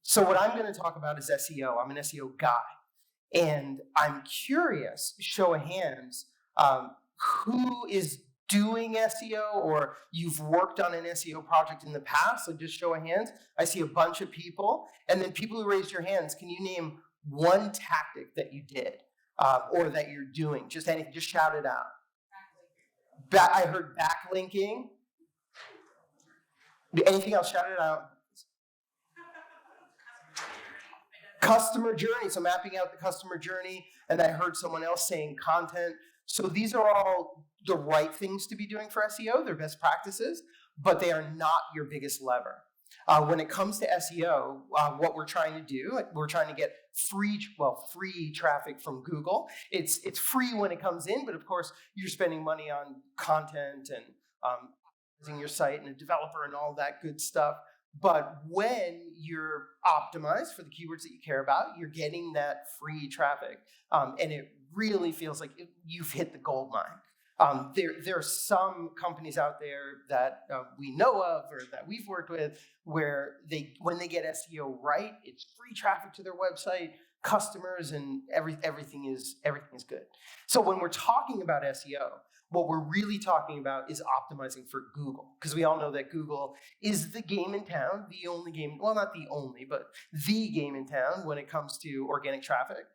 So what I'm going to talk about is SEO. I'm an SEO guy. And I'm curious, show of hands, who is doing SEO, or you've worked on an SEO project in the past? So just show of hands. I see a bunch of people. And then people who raised your hands, can you name one tactic that you did or that you're doing? Just anything, just shout it out. I heard backlinking. Anything else? Shout it out. Customer journey, so mapping out the customer journey, and I heard someone else saying content. So these are all the right things to be doing for SEO. They're best practices, but they are not your biggest lever. When it comes to SEO, what we're trying to do, we're trying to get free traffic from Google. It's free when it comes in, but of course you're spending money on content and using your site and a developer and all that good stuff. But when you're optimized for the keywords that you care about, you're getting that free traffic. And it really feels like you've hit the gold mine. There are some companies out there that we know of or that we've worked with where when they get SEO right, it's free traffic to their website, customers, and everything is good. So when we're talking about SEO, what we're really talking about is optimizing for Google, because we all know that Google is the game in town, the only game, well, not the only, but the game in town when it comes to organic traffic.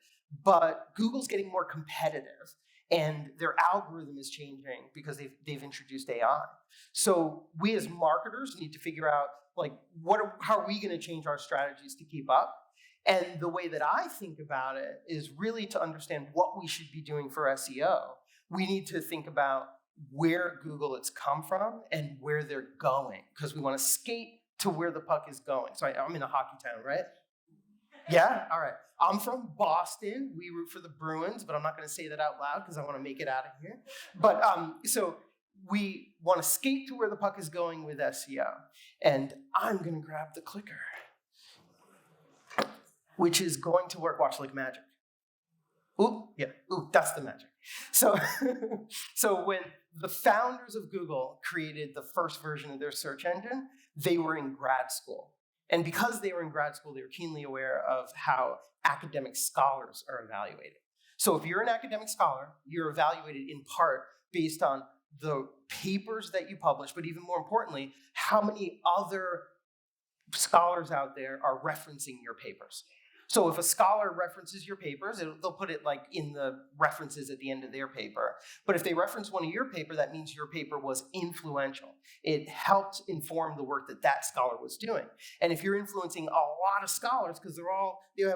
But Google's getting more competitive, and their algorithm is changing because they've introduced AI. So we as marketers need to figure out, like, how are we going to change our strategies to keep up? And the way that I think about it is really to understand what we should be doing for SEO. We need to think about where Google has come from and where they're going, because we want to skate to where the puck is going. So I'm in a hockey town, right? Yeah? All right. I'm from Boston. We root for the Bruins, but I'm not going to say that out loud because I want to make it out of here. But so we want to skate to where the puck is going with SEO. And I'm going to grab the clicker, which is going to work. Watch like magic. Ooh, yeah. Ooh, that's the magic. So when the founders of Google created the first version of their search engine, they were in grad school. And because they were in grad school, they were keenly aware of how academic scholars are evaluated. So if you're an academic scholar, you're evaluated in part based on the papers that you publish, but even more importantly, how many other scholars out there are referencing your papers. So if a scholar references your papers, they'll put it like in the references at the end of their paper. But if they reference one of your paper, that means your paper was influential. It helped inform the work that scholar was doing. And if you're influencing a lot of scholars, because they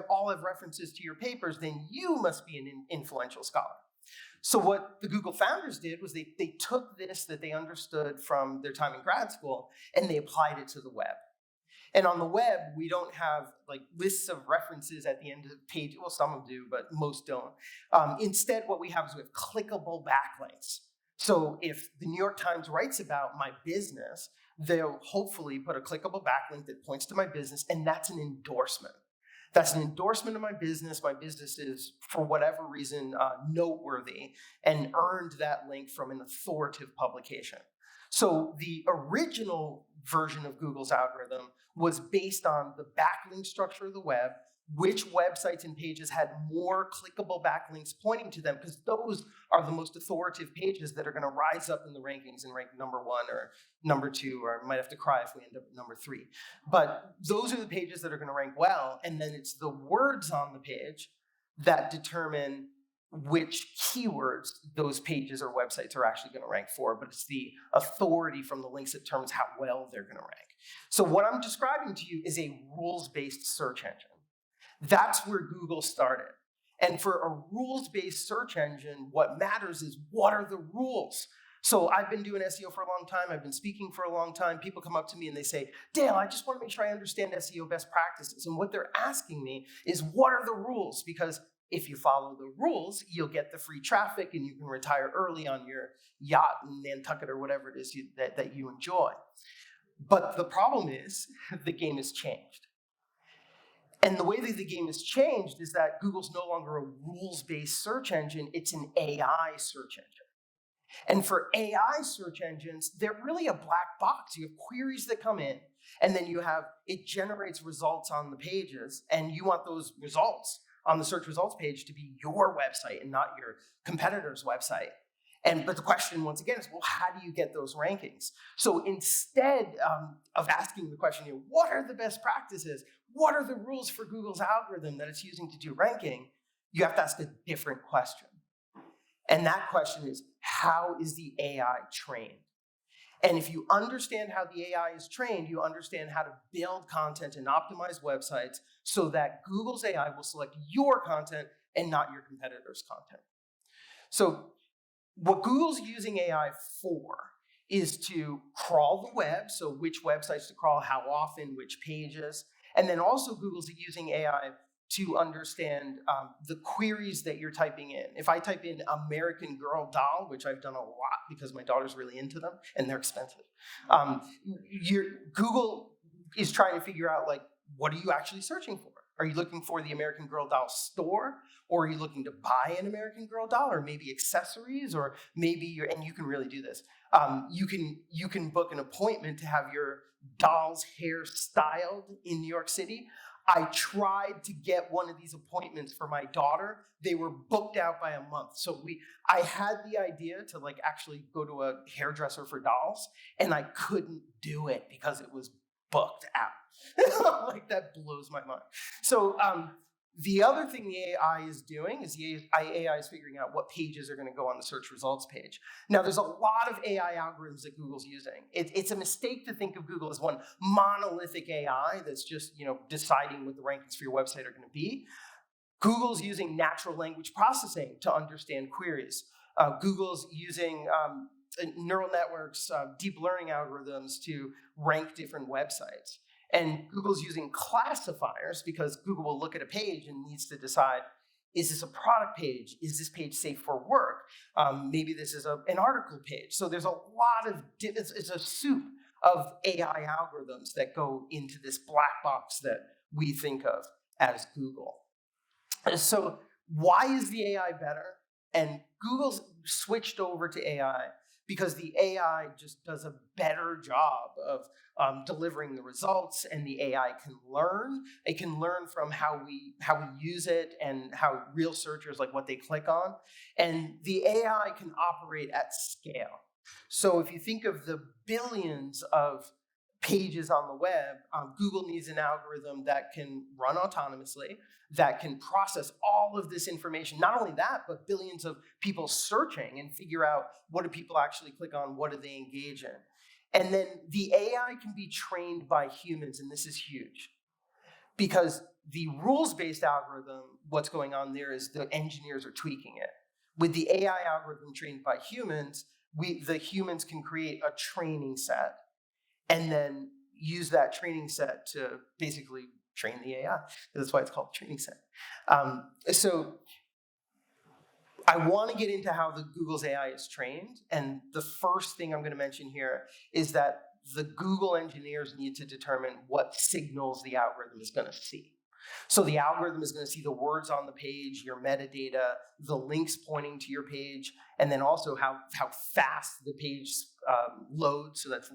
all have references to your papers, then you must be an influential scholar. So what the Google founders did was they took this that they understood from their time in grad school and they applied it to the web. And on the web, we don't have like lists of references at the end of the page. Well, some of them do, but most don't. Instead, what we have is we have clickable backlinks. So if the New York Times writes about my business, they'll hopefully put a clickable backlink that points to my business, and that's an endorsement. That's an endorsement of my business. My business is, for whatever reason, noteworthy and earned that link from an authoritative publication. So the original version of Google's algorithm was based on the backlink structure of the web, which websites and pages had more clickable backlinks pointing to them, because those are the most authoritative pages that are going to rise up in the rankings and rank number 1 or number 2, or might have to cry if we end up at number 3. But those are the pages that are going to rank well, and then it's the words on the page that determine which keywords those pages or websites are actually going to rank for, but it's the authority from the links that determines how well they're going to rank. So what I'm describing to you is a rules-based search engine. That's where Google started. And for a rules-based search engine, what matters is, what are the rules? So I've been doing SEO for a long time. I've been speaking for a long time. People come up to me and they say, Dale, I just want to make sure I understand SEO best practices. And what they're asking me is, what are the rules? Because if you follow the rules, you'll get the free traffic and you can retire early on your yacht in Nantucket or whatever it is that you enjoy. But the problem is, the game has changed. And the way that the game has changed is that Google's no longer a rules-based search engine, it's an AI search engine. And for AI search engines, they're really a black box. You have queries that come in, and then it generates results on the pages, and you want those results on the search results page to be your website and not your competitor's website. But the question, once again, is, well, how do you get those rankings? So instead of asking the question, what are the best practices? What are the rules for Google's algorithm that it's using to do ranking? You have to ask a different question. And that question is, how is the AI trained? And if you understand how the AI is trained, you understand how to build content and optimize websites so that Google's AI will select your content and not your competitor's content. So what Google's using AI for is to crawl the web, so which websites to crawl, how often, which pages. And then also Google's using AI to understand the queries that you're typing in. If I type in American Girl doll, which I've done a lot because my daughter's really into them and they're expensive, Google is trying to figure out, like, what are you actually searching for? Are you looking for the American Girl doll store? Or are you looking to buy an American Girl doll, or maybe accessories, or maybe and you can really do this. You can book an appointment to have your doll's hair styled in New York City. I tried to get one of these appointments for my daughter. They were booked out by a month. So I had the idea to actually go to a hairdresser for dolls, and I couldn't do it because it was booked out. That blows my mind. So the other thing the AI is doing is the AI is figuring out what pages are going to go on the search results page. Now, there's a lot of AI algorithms that Google's using. It's a mistake to think of Google as one monolithic AI that's just deciding what the rankings for your website are going to be. Google's using natural language processing to understand queries. Google's using neural networks, deep learning algorithms to rank different websites. And Google's using classifiers because Google will look at a page and needs to decide, is this a product page? Is this page safe for work? Maybe this is an article page. So there's a lot of, it's a soup of AI algorithms that go into this black box that we think of as Google. So why is the AI better? And Google's switched over to AI because the AI just does a better job of delivering the results, and the AI can learn. It can learn from how we use it and how real searchers, like what they click on. And the AI can operate at scale. So if you think of the billions of pages on the web, Google needs an algorithm that can run autonomously, that can process all of this information. Not only that, but billions of people searching and figure out, what do people actually click on, what do they engage in. And then the AI can be trained by humans, and this is huge. Because the rules-based algorithm, what's going on there is the engineers are tweaking it. With the AI algorithm trained by humans, the humans can create a training set and then use that training set to basically train the AI. That's why it's called a training set. So I want to get into how the Google's AI is trained. And the first thing I'm going to mention here is that the Google engineers need to determine what signals the algorithm is going to see. So the algorithm is going to see the words on the page, your metadata, the links pointing to your page, and then also how fast the page loads, so that's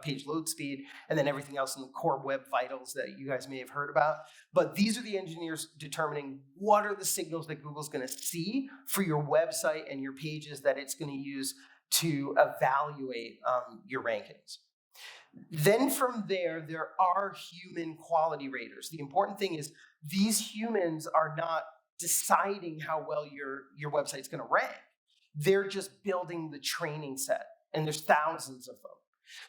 page load speed, and then everything else in the core web vitals that you guys may have heard about. But these are the engineers determining what are the signals that Google's going to see for your website and your pages that it's going to use to evaluate your rankings. Then from there are human quality raters. The important thing is these humans are not deciding how well your website's going to rank. They're just building the training set, and there's thousands of them.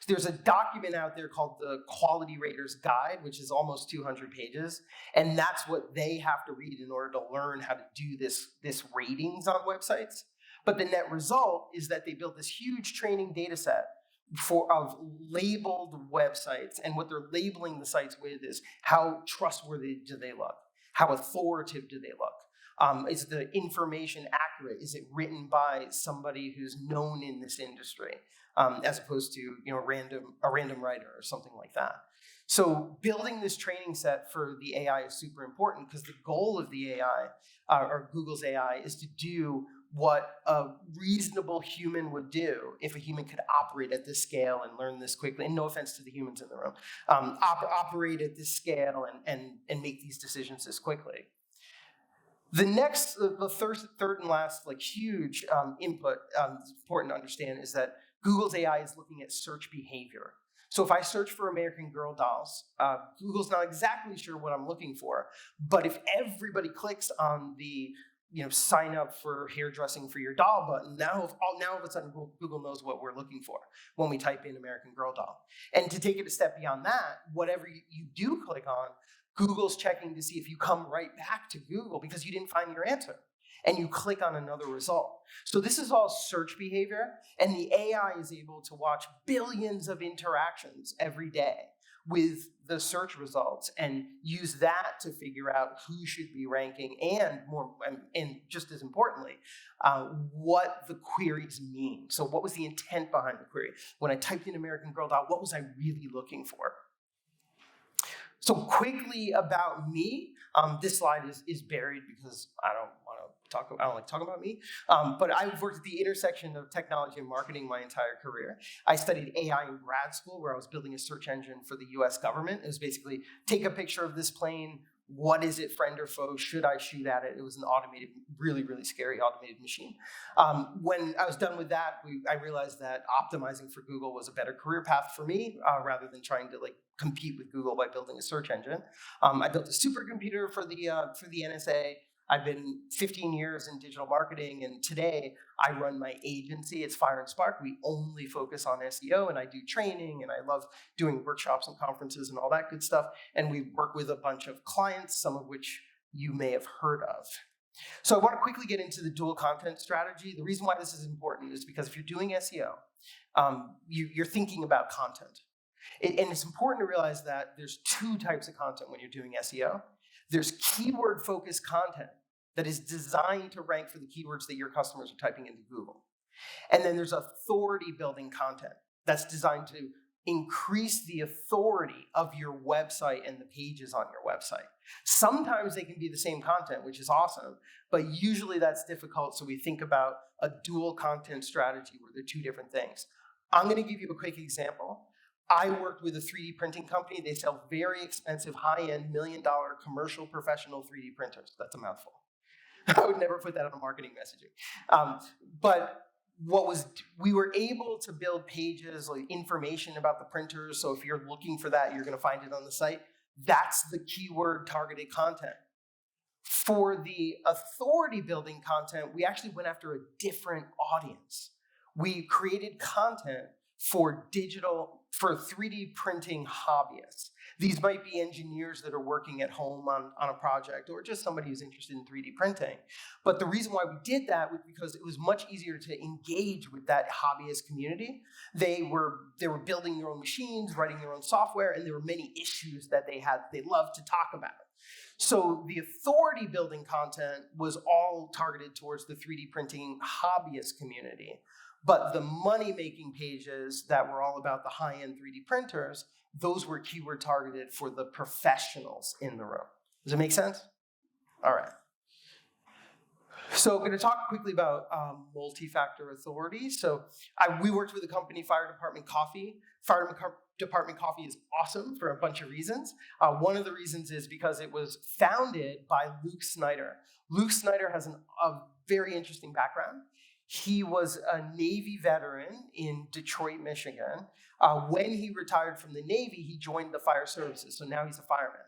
So there's a document out there called the Quality Raters Guide, which is almost 200 pages, and that's what they have to read in order to learn how to do this ratings on websites. But the net result is that they built this huge training data set of labeled websites, and what they're labeling the sites with is how trustworthy do they look, how authoritative do they look, is the information accurate, is it written by somebody who's known in this industry, as opposed to a random writer or something like that. So building this training set for the AI is super important because the goal of the AI or Google's AI is to do what a reasonable human would do if a human could operate at this scale and learn this quickly. And no offense to the humans in the room, operate at this scale and make these decisions this quickly. The third and last huge input that's important to understand is that Google's AI is looking at search behavior. So if I search for American Girl dolls, Google's not exactly sure what I'm looking for, but if everybody clicks on the sign up for hairdressing for your doll button, now all of a sudden Google knows what we're looking for when we type in American Girl doll. And to take it a step beyond that, whatever you do click on, Google's checking to see if you come right back to Google because you didn't find your answer, and you click on another result. So this is all search behavior, and the AI is able to watch billions of interactions every day with the search results and use that to figure out who should be ranking and just as importantly, what the queries mean. So what was the intent behind the query? When I typed in American Girl doll, what was I really looking for? So quickly about me, this slide is buried because I don't like talking about me, but I've worked at the intersection of technology and marketing my entire career. I studied AI in grad school where I was building a search engine for the US government. It was basically, take a picture of this plane, what is it, friend or foe, should I shoot at it? It was an automated, really, really scary automated machine. When I was done with that, I realized that optimizing for Google was a better career path for me rather than trying to compete with Google by building a search engine. I built a supercomputer for the NSA. I've been 15 years in digital marketing, and today I run my agency. It's Fire and Spark. We only focus on SEO, and I do training, and I love doing workshops and conferences and all that good stuff. And we work with a bunch of clients, some of which you may have heard of. So I want to quickly get into the dual content strategy. The reason why this is important is because if you're doing SEO, you're thinking about content. And it's important to realize that there's two types of content when you're doing SEO. There's keyword-focused content that is designed to rank for the keywords that your customers are typing into Google. And then there's authority-building content that's designed to increase the authority of your website and the pages on your website. Sometimes they can be the same content, which is awesome, but usually that's difficult, so we think about a dual content strategy where they're two different things. I'm going to give you a quick example. I worked with a 3D printing company. They sell very expensive, high-end, $1 million commercial professional 3D printers. That's a mouthful. I would never put that on a marketing messaging. But we were able to build pages, information about the printers. So if you're looking for that, you're going to find it on the site. That's the keyword targeted content. For the authority building content, we actually went after a different audience. We created content for 3D printing hobbyists. These might be engineers that are working at home on a project, or just somebody who's interested in 3D printing. But the reason why we did that was because it was much easier to engage with that hobbyist community. They were building their own machines, writing their own software, and there were many issues that they loved to talk about. So the authority building content was all targeted towards the 3D printing hobbyist community. But the money-making pages that were all about the high-end 3D printers, those were keyword targeted for the professionals in the room. Does it make sense? All right. So I'm going to talk quickly about multi-factor authority. So we worked with a company, Fire Department Coffee. Fire Department Coffee is awesome for a bunch of reasons. One of the reasons is because it was founded by Luke Snyder. Luke Snyder has a very interesting background. He was a Navy veteran in Detroit, Michigan. When he retired from the Navy, he joined the fire services, so now he's a fireman.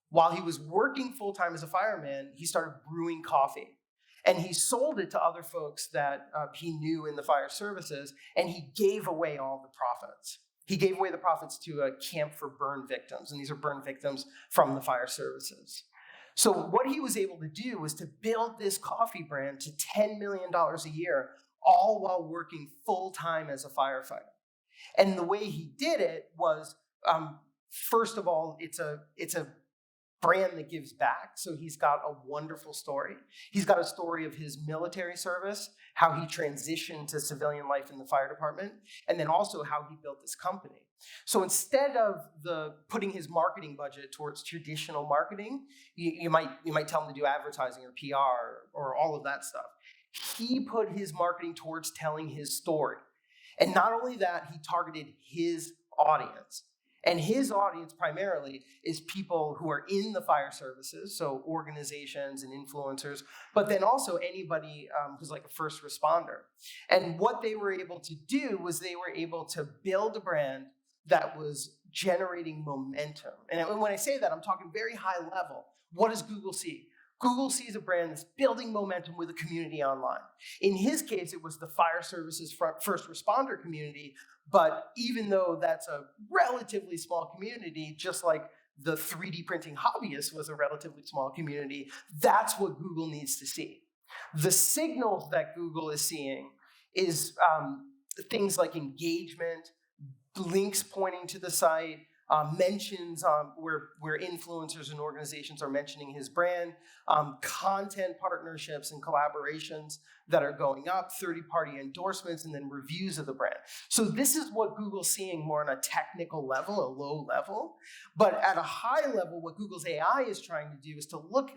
While he was working full-time as a fireman, he started brewing coffee. And he sold it to other folks that he knew in the fire services, and he gave away all the profits. He gave away the profits to a camp for burn victims, and these are burn victims from the fire services. So what he was able to do was to build this coffee brand to $10 million a year, all while working full-time as a firefighter. And the way he did it was, first of all, it's a brand that gives back. So he's got a wonderful story. He's got a story of his military service, how he transitioned to civilian life in the fire department, and then also how he built this company. So instead of putting his marketing budget towards traditional marketing, you might tell him to do advertising or PR or all of that stuff. He put his marketing towards telling his story. And not only that, he targeted his audience. And his audience primarily is people who are in the fire services, so organizations and influencers, but then also anybody who's like a first responder. And what they were able to do was they were able to build a brand that was generating momentum. And when I say that, I'm talking very high level. What does Google see? Google sees a brand that's building momentum with a community online. In his case, it was the fire services first responder community, but even though that's a relatively small community, just like the 3D printing hobbyist was a relatively small community, that's what Google needs to see. The signals that Google is seeing is things like engagement, links pointing to the site, mentions where influencers and organizations are mentioning his brand, content partnerships and collaborations that are going up, third-party endorsements, and then reviews of the brand. So this is what Google's seeing more on a technical level, a low level. But at a high level, what Google's AI is trying to do is to look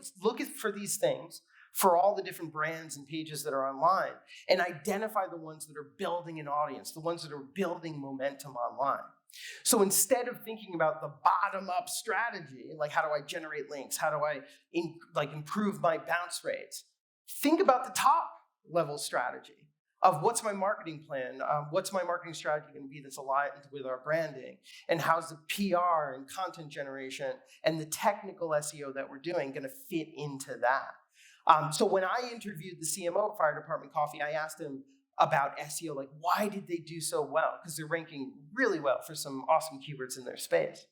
for these things for all the different brands and pages that are online and identify the ones that are building an audience, the ones that are building momentum online. So instead of thinking about the bottom-up strategy, like how do I generate links, how do I improve my bounce rates, think about the top-level strategy of what's my marketing plan, what's my marketing strategy going to be that's aligned with our branding, and how's the PR and content generation and the technical SEO that we're doing going to fit into that. So when I interviewed the CMO of Fire Department Coffee, I asked him about SEO, like why did they do so well? Because they're ranking really well for some awesome keywords in their space.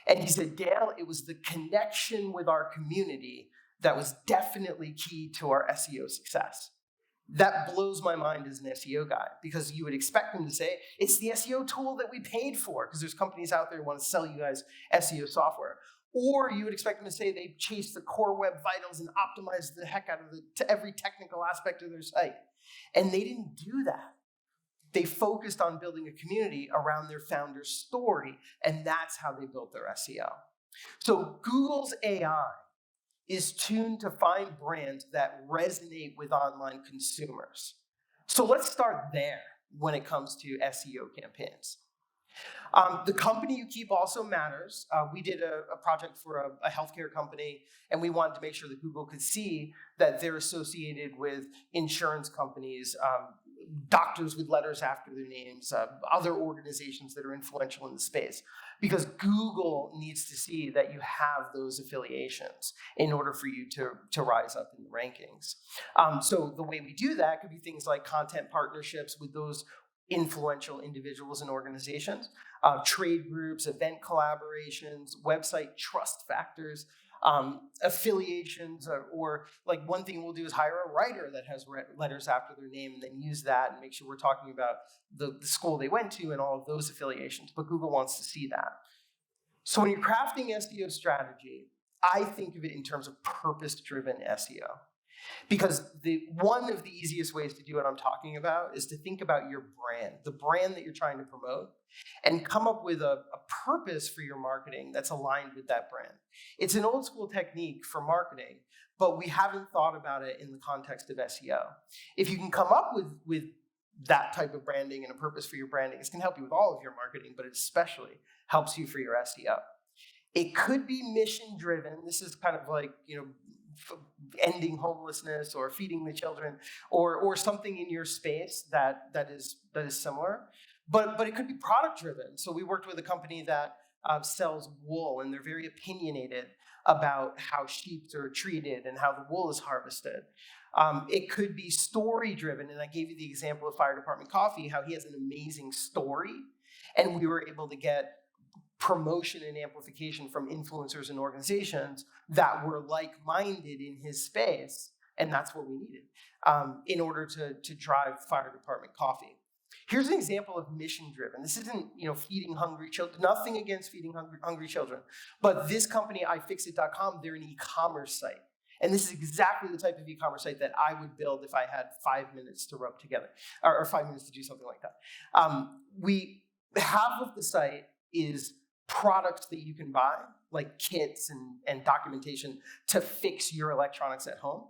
And he said, Dale, it was the connection with our community that was definitely key to our SEO success. That blows my mind as an SEO guy, because you would expect them to say, it's the SEO tool that we paid for, because there's companies out there who want to sell you guys SEO software. Or you would expect them to say they chased the core web vitals and optimized the heck out of to every technical aspect of their site. And they didn't do that. They focused on building a community around their founder's story, and that's how they built their SEO. So Google's AI is tuned to find brands that resonate with online consumers. So let's start there when it comes to SEO campaigns. The company you keep also matters. We did a project for a healthcare company, and we wanted to make sure that Google could see that they're associated with insurance companies, doctors with letters after their names, other organizations that are influential in the space, because Google needs to see that you have those affiliations in order for you to rise up in the rankings. So the way we do that could be things like content partnerships with those influential individuals and organizations, trade groups, event collaborations, website trust factors, affiliations, or like one thing we'll do is hire a writer that has letters after their name and then use that and make sure we're talking about the school they went to and all of those affiliations. But Google wants to see that. So when you're crafting SEO strategy, I think of it in terms of purpose-driven SEO. Because one of the easiest ways to do what I'm talking about is to think about your brand, the brand that you're trying to promote, and come up with a purpose for your marketing that's aligned with that brand. It's an old school technique for marketing, but we haven't thought about it in the context of SEO. If you can come up with that type of branding and a purpose for your branding, it's going to help you with all of your marketing, but it especially helps you for your SEO. It could be mission driven. This is kind of like, ending homelessness or feeding the children or something in your space that is similar. But it could be product driven. So we worked with a company that sells wool, and they're very opinionated about how sheep are treated and how the wool is harvested. It could be story driven, and I gave you the example of Fire Department Coffee, how he has an amazing story, and we were able to get promotion and amplification from influencers and organizations that were like-minded in his space, and that's what we needed in order to drive Fire Department Coffee. Here's an example of mission-driven. This isn't, feeding hungry children. Nothing against feeding hungry children, but this company, iFixit.com, they're an e-commerce site, and this is exactly the type of e-commerce site that I would build if I had 5 minutes to rub together, or 5 minutes to do something like that. Half of the site is products that you can buy, like kits and documentation to fix your electronics at home.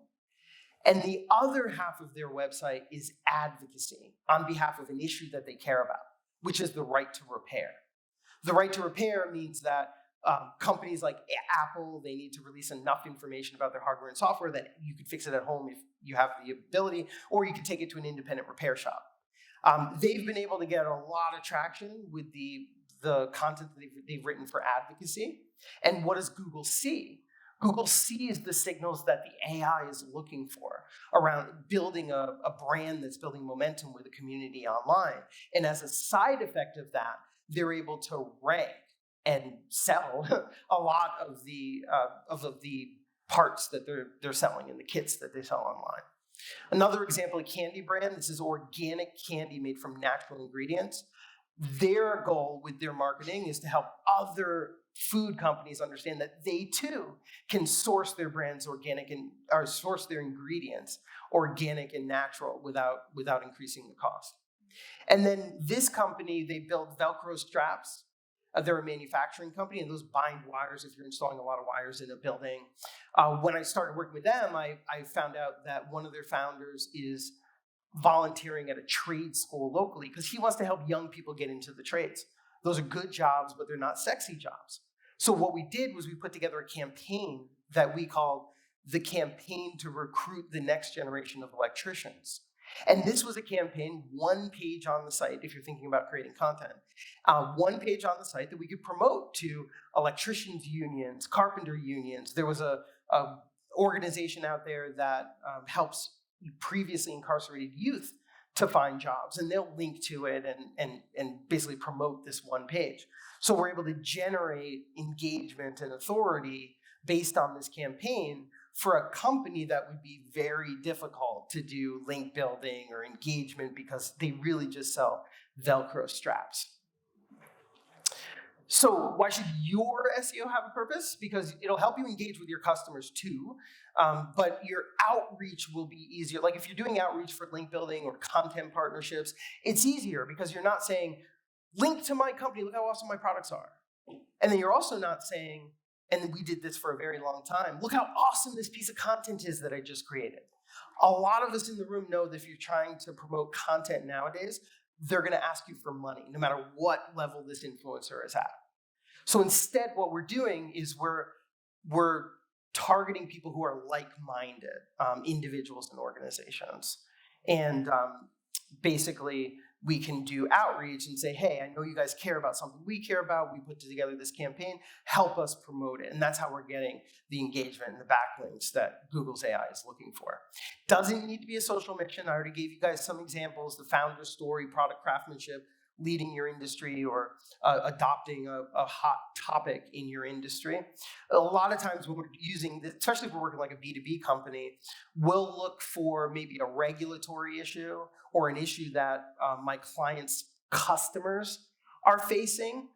And the other half of their website is advocacy on behalf of an issue that they care about, which is the right to repair. The right to repair means that companies like Apple, they need to release enough information about their hardware and software that you can fix it at home if you have the ability, or you can take it to an independent repair shop. They've been able to get a lot of traction with the content that they've written for advocacy. And what does Google see? Google sees the signals that the AI is looking for around building a brand that's building momentum with a community online. And as a side effect of that, they're able to rank and sell a lot of the parts that they're selling and the kits that they sell online. Another example, a candy brand. This is organic candy made from natural ingredients. Their goal with their marketing is to help other food companies understand that they too can source their brands organic or source their ingredients organic and natural without increasing the cost. And then this company, they build Velcro straps. They're a manufacturing company, and those bind wires if you're installing a lot of wires in a building. When I started working with them, I found out that one of their founders is volunteering at a trade school locally because he wants to help young people get into the trades. Those are good jobs, but they're not sexy jobs. So what we did was we put together a campaign that we called the Campaign to Recruit the Next Generation of Electricians. And this was a campaign, one page on the site, if you're thinking about creating content, one page on the site that we could promote to electricians unions, carpenter unions. There was a organization out there that helps previously incarcerated youth to find jobs, and they'll link to it and basically promote this one page. So we're able to generate engagement and authority based on this campaign for a company that would be very difficult to do link building or engagement because they really just sell Velcro straps. So why should your SEO have a purpose? Because it'll help you engage with your customers too, but your outreach will be easier. Like if you're doing outreach for link building or content partnerships, it's easier because you're not saying, link to my company, look how awesome my products are. And then you're also not saying, and we did this for a very long time, look how awesome this piece of content is that I just created. A lot of us in the room know that if you're trying to promote content nowadays, they're going to ask you for money, no matter what level this influencer is at. So instead, what we're doing is we're targeting people who are like-minded, individuals and organizations. And basically, we can do outreach and say, hey, I know you guys care about something we care about. We put together this campaign. Help us promote it. And that's how we're getting the engagement and the backlinks that Google's AI is looking for. Doesn't need to be a social mission. I already gave you guys some examples, the founder story, product craftsmanship, leading your industry, or adopting a hot topic in your industry. A lot of times when we're using this, especially if we're working like a B2B company, we'll look for maybe a regulatory issue or an issue that my client's customers are facing.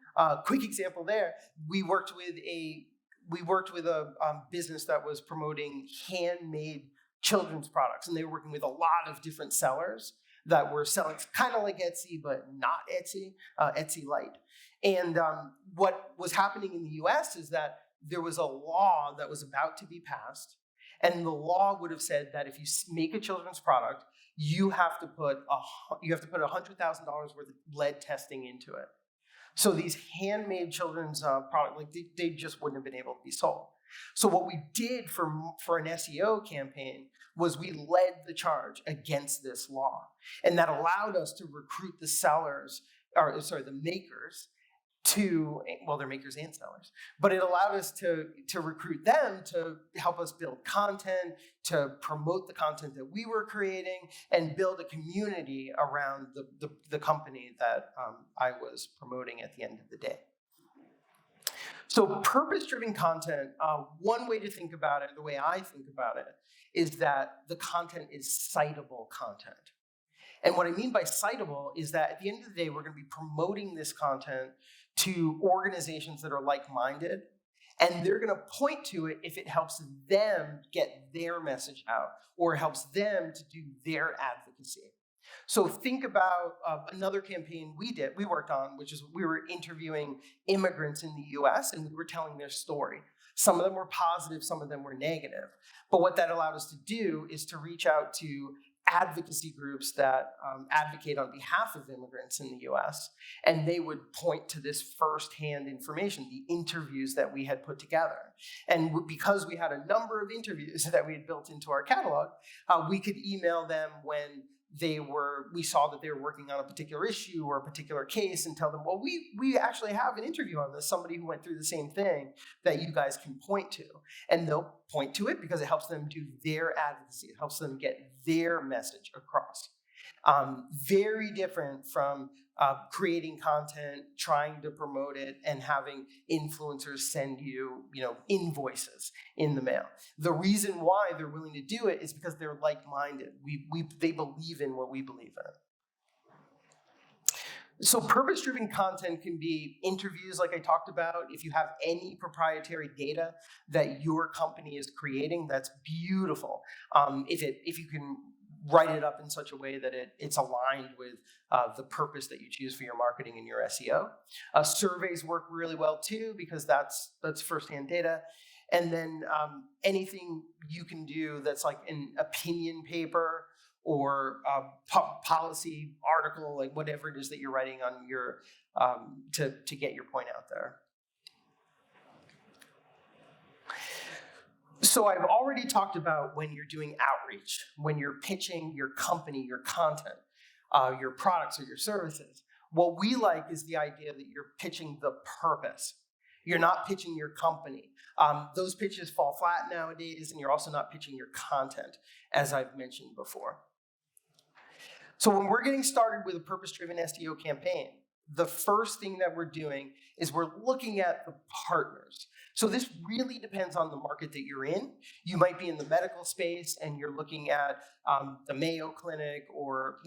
Quick example there, we worked with a business that was promoting handmade children's products, and they were working with a lot of different sellers that were selling kind of like Etsy, but not Etsy, Etsy Lite. And what was happening in the US is that there was a law that was about to be passed, and the law would have said that if you make a children's product, you have to put $100,000 worth of lead testing into it. So these handmade children's products, like they just wouldn't have been able to be sold. So what we did for an SEO campaign was we led the charge against this law. And that allowed us to recruit the makers to, well, they're makers and sellers, but it allowed us to recruit them to help us build content, to promote the content that we were creating, and build a community around the company that I was promoting at the end of the day. So purpose-driven content, one way to think about it, the way I think about it, is that the content is citable content. And what I mean by citable is that at the end of the day, we're going to be promoting this content to organizations that are like-minded, and they're going to point to it if it helps them get their message out or helps them to do their advocacy. So think about another campaign we worked on, which is we were interviewing immigrants in the US, and we were telling their story. Some of them were positive, some of them were negative. But what that allowed us to do is to reach out to advocacy groups that advocate on behalf of immigrants in the US, and they would point to this firsthand information, the interviews that we had put together. And because we had a number of interviews that we had built into our catalog, we could email them when we saw that they were working on a particular issue or a particular case, and tell them, well, we actually have an interview on this, somebody who went through the same thing that you guys can point to. And they'll point to it because it helps them do their advocacy. It helps them get their message across. Very different from creating content, trying to promote it, and having influencers send you, invoices in the mail. The reason why they're willing to do it is because they're like-minded. They believe in what we believe in. So purpose-driven content can be interviews, like I talked about. If you have any proprietary data that your company is creating, that's beautiful. If you can write it up in such a way that it's aligned with the purpose that you choose for your marketing and your SEO. Surveys work really well too, because that's firsthand data. And then anything you can do that's like an opinion paper or a policy article, like whatever it is that you're writing on your to get your point out there. So I've already talked about when you're doing outreach, when you're pitching your company, your content, your products or your services. What we like is the idea that you're pitching the purpose. You're not pitching your company. Those pitches fall flat nowadays, and you're also not pitching your content, as I've mentioned before. So when we're getting started with a purpose-driven SEO campaign, the first thing that we're doing is we're looking at the partners. So this really depends on the market that you're in. You might be in the medical space and you're looking at the Mayo Clinic or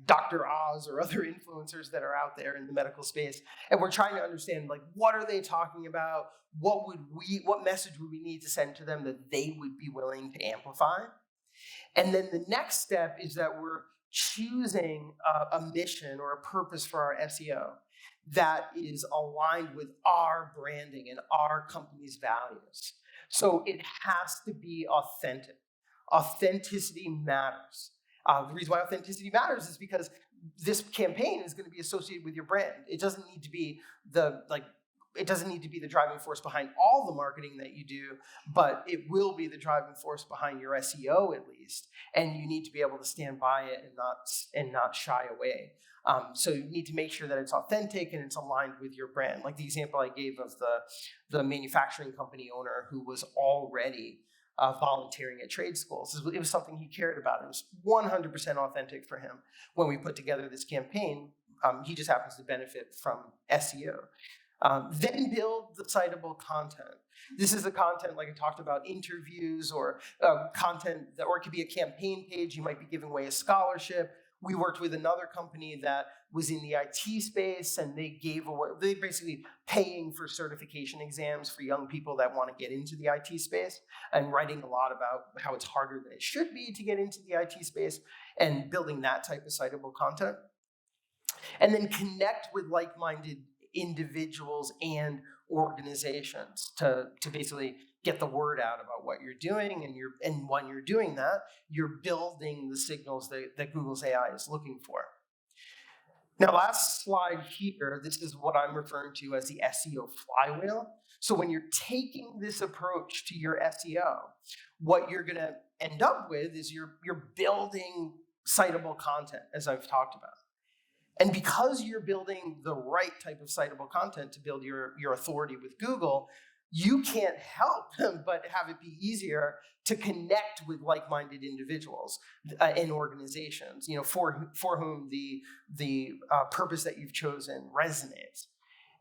Dr. Oz or other influencers that are out there in the medical space, and we're trying to understand, like, what are they talking about? What message would we need to send to them that they would be willing to amplify? And then the next step is that we're choosing a mission or a purpose for our SEO that is aligned with our branding and our company's values. So it has to be authentic. Authenticity matters. The reason why authenticity matters is because this campaign is going to be associated with your brand. It doesn't need to be the driving force behind all the marketing that you do, but it will be the driving force behind your SEO at least. And you need to be able to stand by it and not shy away. So you need to make sure that it's authentic and it's aligned with your brand. Like the example I gave of the manufacturing company owner who was already volunteering at trade schools. It was something he cared about. It was 100% authentic for him. When we put together this campaign, he just happens to benefit from SEO. Then build the citable content. This is the content, like I talked about, interviews or content, or it could be a campaign page. You might be giving away a scholarship. We worked with another company that was in the IT space, and they basically paying for certification exams for young people that want to get into the IT space, and writing a lot about how it's harder than it should be to get into the IT space, and building that type of citable content. And then connect with like-minded individuals and organizations to basically get the word out about what you're doing, and when you're doing that, you're building the signals that Google's AI is looking for. Now, last slide here, this is what I'm referring to as the SEO flywheel. So when you're taking this approach to your SEO, what you're going to end up with is you're building citable content, as I've talked about. And because you're building the right type of citable content to build your authority with Google, you can't help but have it be easier to connect with like-minded individuals and organizations, for whom the purpose that you've chosen resonates.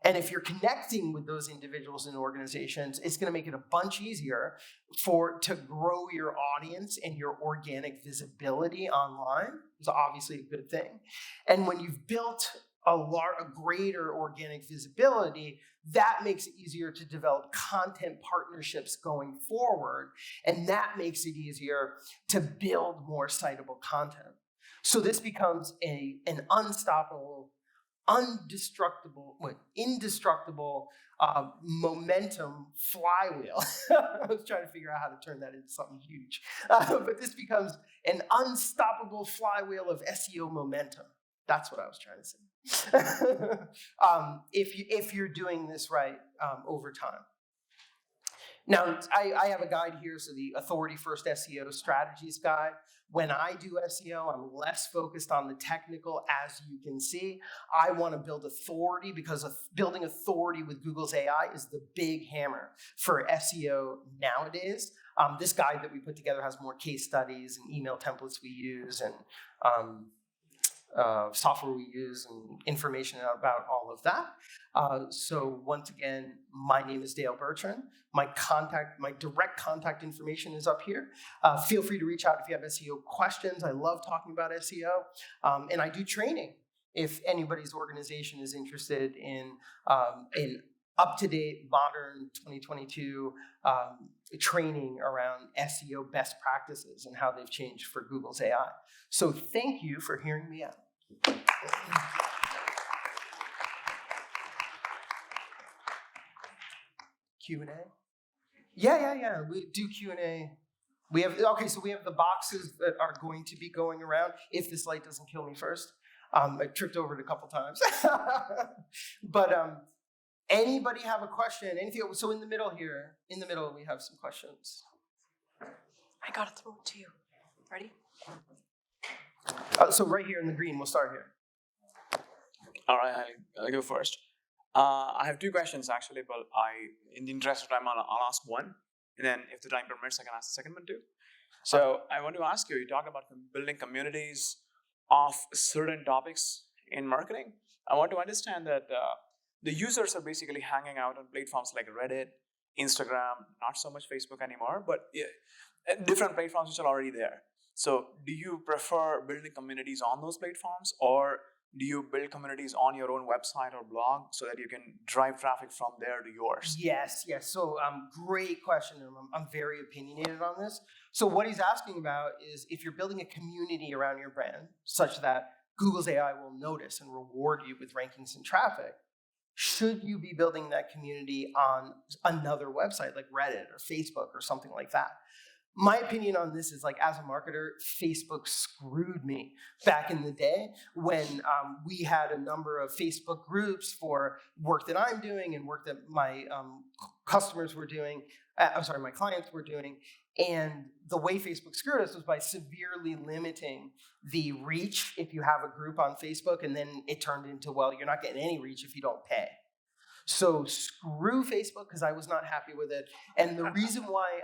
And if you're connecting with those individuals and organizations, it's going to make it a bunch easier to grow your audience and your organic visibility online. It's obviously a good thing. And when you've built a greater organic visibility, that makes it easier to develop content partnerships going forward. And that makes it easier to build more citable content. So this becomes an unstoppable indestructible momentum flywheel. I was trying to figure out how to turn that into something huge. But this becomes an unstoppable flywheel of SEO momentum. That's what I was trying to say. If you're doing this right over time. Now, I have a guide here, so the Authority First SEO Strategies Guide. When I do SEO, I'm less focused on the technical, as you can see. I want to build authority because building authority with Google's AI is the big hammer for SEO nowadays. This guide that we put together has more case studies and email templates we use and software we use and information about all of that. So once again, my name is Dale Bertrand. My direct contact information is up here. Feel free to reach out if you have SEO questions. I love talking about SEO. And I do training if anybody's organization is interested in up-to-date, modern 2022 training around SEO best practices and how they've changed for Google's AI. So thank you for hearing me out. Q&A? Yeah. We do Q&A. We have the boxes that are going to be going around if this light doesn't kill me first. I tripped over it a couple times. But anybody have a question? Anything? So in the middle here, we have some questions. I gotta throw it to you. Ready? So right here in the green, we'll start here. All right, I'll go first. I have two questions actually, but in the interest of time, I'll ask one, and then if the time permits, I can ask the second one too. So I want to ask you talk about building communities of certain topics in marketing. I want to understand that the users are basically hanging out on platforms like Reddit, Instagram, not so much Facebook anymore, but different platforms which are already there. So do you prefer building communities on those platforms, or do you build communities on your own website or blog so that you can drive traffic from there to yours? Yes. So great question. I'm very opinionated on this. So what he's asking about is if you're building a community around your brand such that Google's AI will notice and reward you with rankings and traffic, should you be building that community on another website like Reddit or Facebook or something like that? My opinion on this is, like, as a marketer, Facebook screwed me back in the day when we had a number of Facebook groups for work that I'm doing and work that my customers were doing. My clients were doing. And the way Facebook screwed us was by severely limiting the reach if you have a group on Facebook, and then it turned into, well, you're not getting any reach if you don't pay. So screw Facebook, because I was not happy with it. And the reason why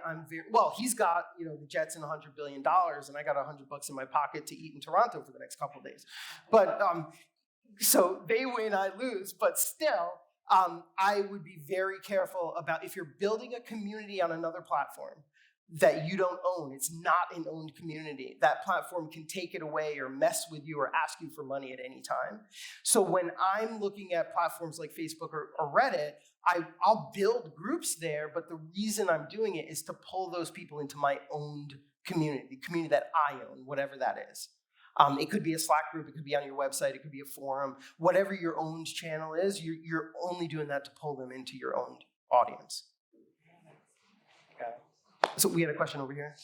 he's got, the Jets and $100 billion, and I got $100 in my pocket to eat in Toronto for the next couple of days. But so they win, I lose. But still, I would be very careful about, if you're building a community on another platform that you don't own, it's not an owned community. That platform can take it away or mess with you or ask you for money at any time. So when I'm looking at platforms like Facebook or Reddit, I'll build groups there, but the reason I'm doing it is to pull those people into my owned community, the community that I own, whatever that is. It could be a Slack group, it could be on your website, it could be a forum. Whatever your owned channel is, you're only doing that to pull them into your owned audience. So we had a question over here.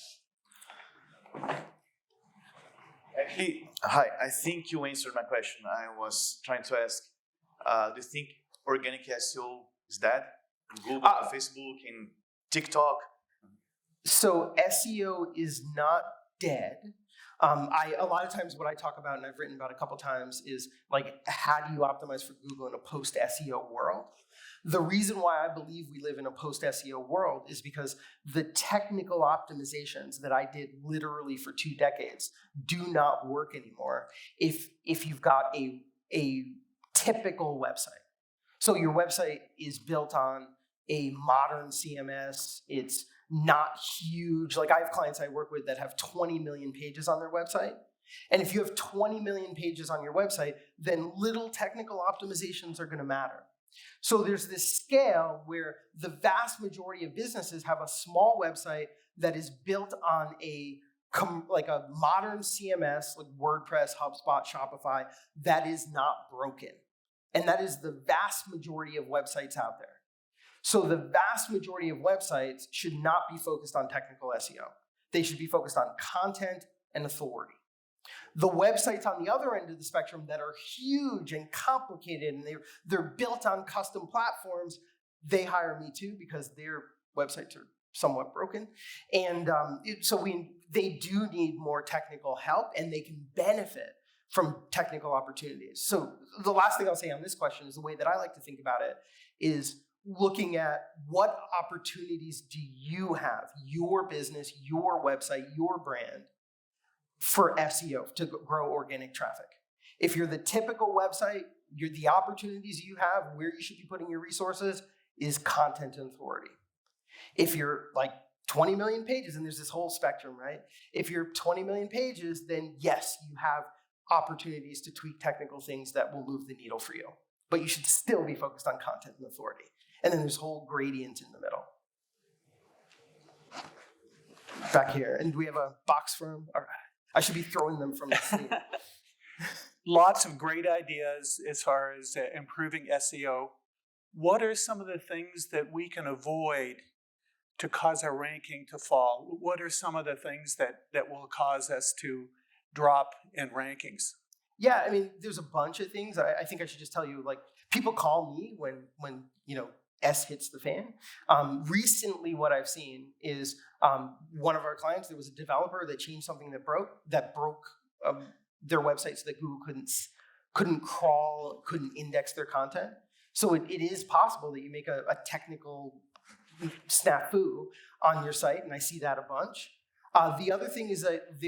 Actually, hi. I think you answered my question. I was trying to ask, do you think organic SEO is dead? In Google, Facebook, in TikTok? So SEO is not dead. A lot of times what I talk about, and I've written about a couple times, is like, how do you optimize for Google in a post-SEO world? The reason why I believe we live in a post-SEO world is because the technical optimizations that I did literally for 2 decades do not work anymore if you've got a typical website. So your website is built on a modern CMS. It's not huge. Like, I have clients I work with that have 20 million pages on their website. And if you have 20 million pages on your website, then little technical optimizations are going to matter. So there's this scale where the vast majority of businesses have a small website that is built on a modern CMS like WordPress, HubSpot, Shopify that is not broken. And that is the vast majority of websites out there. So the vast majority of websites should not be focused on technical SEO. They should be focused on content and authority. The websites on the other end of the spectrum that are huge and complicated and they're built on custom platforms, they hire me too because their websites are somewhat broken. And they do need more technical help and they can benefit from technical opportunities. So the last thing I'll say on this question is the way that I like to think about it is looking at what opportunities do you have, your business, your website, your brand, for SEO, to grow organic traffic. If you're the typical website, the opportunities you have, where you should be putting your resources is content and authority. If you're like 20 million pages, and there's this whole spectrum, right? If you're 20 million pages, then yes, you have opportunities to tweak technical things that will move the needle for you. But you should still be focused on content and authority. And then there's whole gradient in the middle. Back here. And do we have a box for him? All right. I should be throwing them from the scene. Lots of great ideas as far as improving SEO. What are some of the things that we can avoid to cause our ranking to fall? What are some of the things that will cause us to drop in rankings? Yeah, I mean, there's a bunch of things. I think I should just tell you, like, people call me when S hits the fan. Recently, what I've seen is one of our clients, there was a developer that changed something that broke their website so that Google couldn't crawl, couldn't index their content. So it is possible that you make a technical snafu on your site, and I see that a bunch. The other thing is that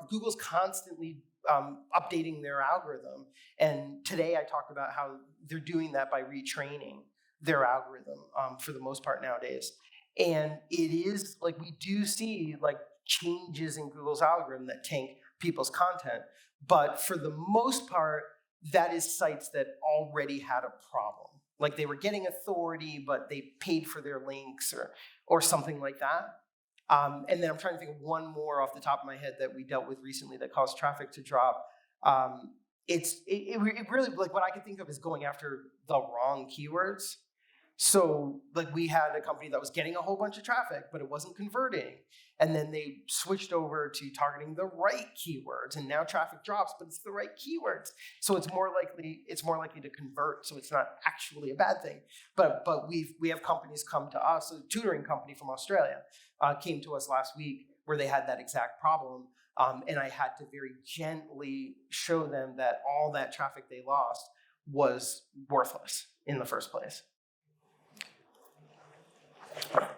Google's constantly updating their algorithm, and today I talked about how they're doing that by retraining their algorithm for the most part nowadays. And it is like we do see like changes in Google's algorithm that tank people's content, but for the most part, that is sites that already had a problem. Like they were getting authority, but they paid for their links or something like that. And then I'm trying to think of one more off the top of my head that we dealt with recently that caused traffic to drop. It really, like what I could think of is going after the wrong keywords. So like we had a company that was getting a whole bunch of traffic, but it wasn't converting. And then they switched over to targeting the right keywords, and now traffic drops, but it's the right keywords. So it's more likely to convert. So it's not actually a bad thing. But we have companies come to us. A tutoring company from Australia came to us last week where they had that exact problem. And I had to very gently show them that all that traffic they lost was worthless in the first place.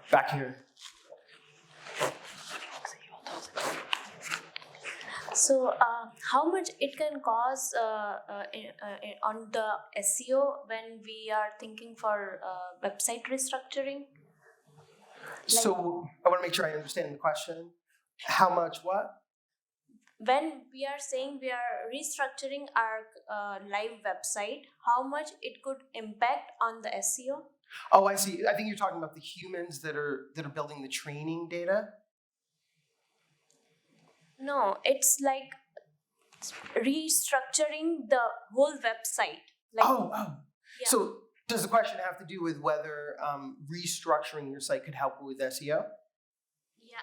Back here. So, how much it can cause on the SEO when we are thinking for website restructuring? So, I want to make sure I understand the question. How much what? When we are saying we are restructuring our live website, how much it could impact on the SEO? Oh, I see. I think you're talking about the humans that are building the training data. No, it's like restructuring the whole website. Like, Yeah. So does the question have to do with whether restructuring your site could help with SEO? Yeah.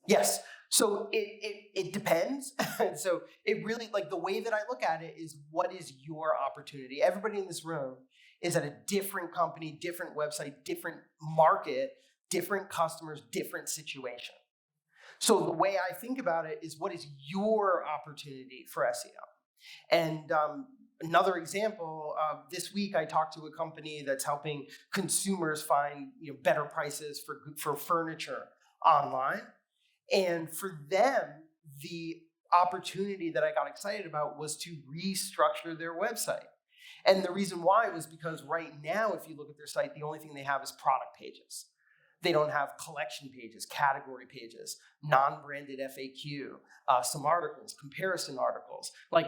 Yes. So it depends. So it really, like the way that I look at it is what is your opportunity? Everybody in this room is at a different company, different website, different market, different customers, different situation. So the way I think about it is what is your opportunity for SEO? And another example, this week I talked to a company that's helping consumers find better prices for furniture online. And for them, the opportunity that I got excited about was to restructure their website. And the reason why was because right now, if you look at their site, the only thing they have is product pages. They don't have collection pages, category pages, non-branded FAQ, some articles, comparison articles, like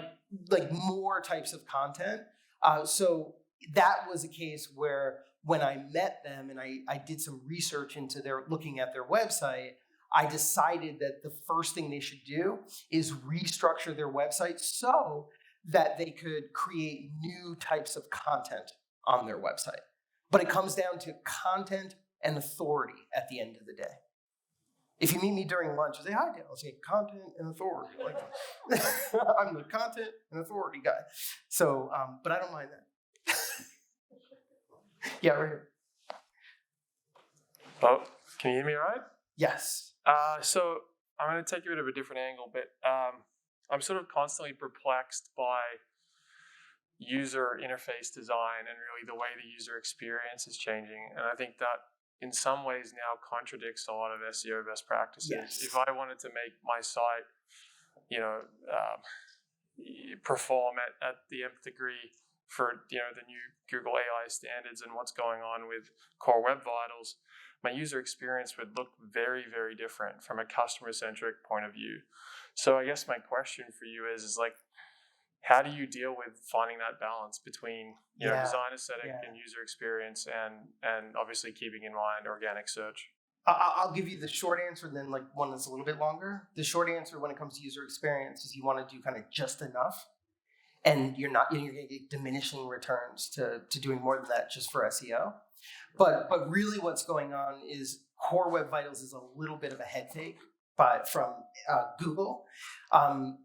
more types of content. So that was a case where when I met them and I did some research into looking at their website, I decided that the first thing they should do is restructure their website so that they could create new types of content on their website. But it comes down to content and authority at the end of the day. If you meet me during lunch, I say, hi, Dale. I'll say content and authority. Like, I'm the content and authority guy. So, but I don't mind that. Yeah, right here. Oh, can you hear me all right? Yes. So I'm going to take a bit of a different angle, but I'm sort of constantly perplexed by user interface design and really the way the user experience is changing. And I think that in some ways now contradicts a lot of SEO best practices. Yes. If I wanted to make my site, perform at the nth degree for the new Google AI standards and what's going on with Core Web Vitals, my user experience would look very, very different from a customer-centric point of view. So I guess my question for you is like, how do you deal with finding that balance between design aesthetic and user experience and obviously keeping in mind organic search? I'll give you the short answer, and then like one that's a little bit longer. The short answer when it comes to user experience is you want to do kind of just enough, and you're going to get diminishing returns to doing more than that just for SEO. But really what's going on is Core Web Vitals is a little bit of a head fake from Google. I'm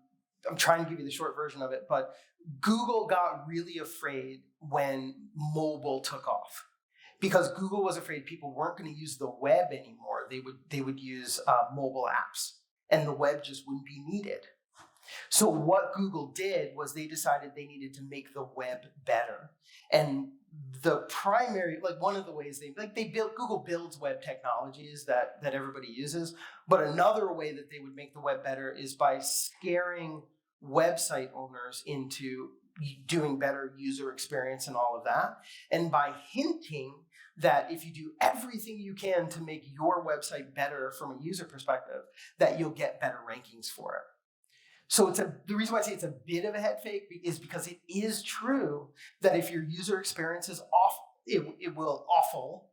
trying to give you the short version of it, but Google got really afraid when mobile took off because Google was afraid people weren't going to use the web anymore. They would use mobile apps, and the web just wouldn't be needed. So what Google did was they decided they needed to make the web better. And the primary, one of the ways Google builds web technologies that everybody uses, but another way that they would make the web better is by scaring website owners into doing better user experience and all of that. And by hinting that if you do everything you can to make your website better from a user perspective, that you'll get better rankings for it. So the reason why I say it's a bit of a head fake is because it is true that if your user experience is awful,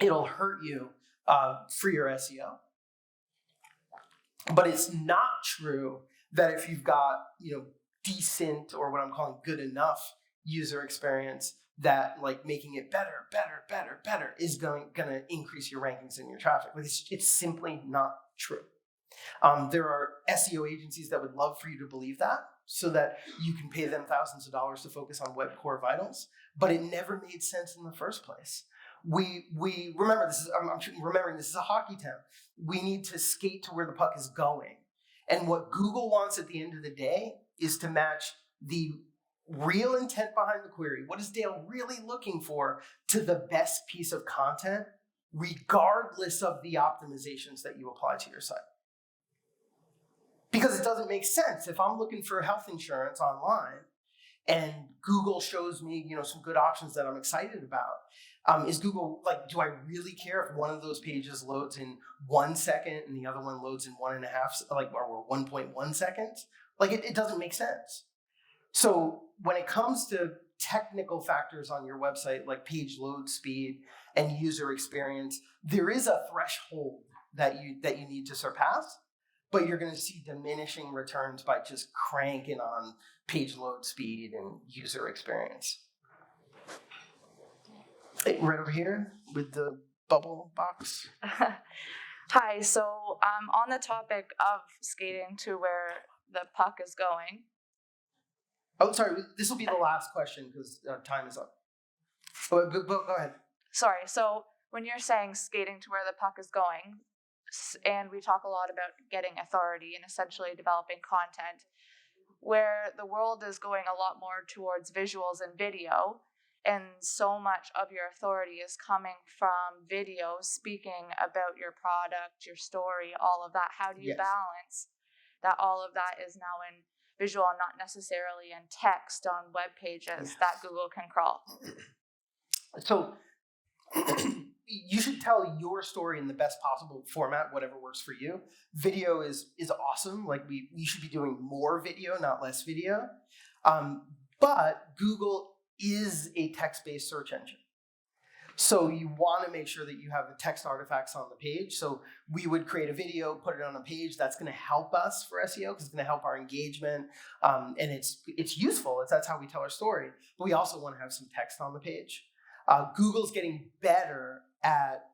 it'll hurt you for your SEO. But it's not true that if you've got decent or what I'm calling good enough user experience, that like making it better is going to increase your rankings and your traffic. It's simply not true. There are SEO agencies that would love for you to believe that so that you can pay them thousands of dollars to focus on Web Core Vitals, but it never made sense in the first place. We remember I'm remembering this is a hockey town. We need to skate to where the puck is going. And what Google wants at the end of the day is to match the real intent behind the query. What is Dale really looking for to the best piece of content, regardless of the optimizations that you apply to your site? Because it doesn't make sense. If I'm looking for health insurance online and Google shows me, some good options that I'm excited about, is Google do I really care if one of those pages loads in 1 second and the other one loads in 1.5, or 1.1 seconds? It doesn't make sense. So when it comes to technical factors on your website, like page load speed and user experience, there is a threshold that you need to surpass. But you're going to see diminishing returns by just cranking on page load speed and user experience. Right over here with the bubble box. Hi, so on the topic of skating to where the puck is going. Oh, sorry, this will be the last question because time is up. Go ahead. Sorry, so when you're saying skating to where the puck is going, and we talk a lot about getting authority and essentially developing content, where the world is going a lot more towards visuals and video, and so much of your authority is coming from video, speaking about your product, your story, all of that. How do you balance that all of that is now in visual and not necessarily in text on web pages that Google can crawl? So you should tell your story in the best possible format, whatever works for you. Video is awesome. We should be doing more video, not less video. But Google is a text-based search engine. So you want to make sure that you have the text artifacts on the page. So we would create a video, put it on a page. That's going to help us for SEO because it's going to help our engagement, and it's useful. That's how we tell our story. But we also want to have some text on the page. Google's getting better at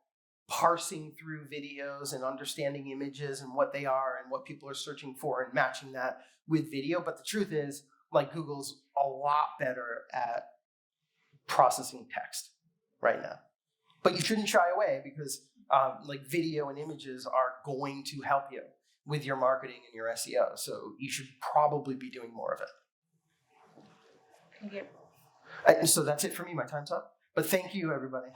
parsing through videos and understanding images and what they are and what people are searching for and matching that with video. But the truth is, like, Google's a lot better at processing text right now. But you shouldn't shy away because like video and images are going to help you with your marketing and your SEO. So you should probably be doing more of it. Thank you. And so that's it for me. My time's up. But thank you, everybody.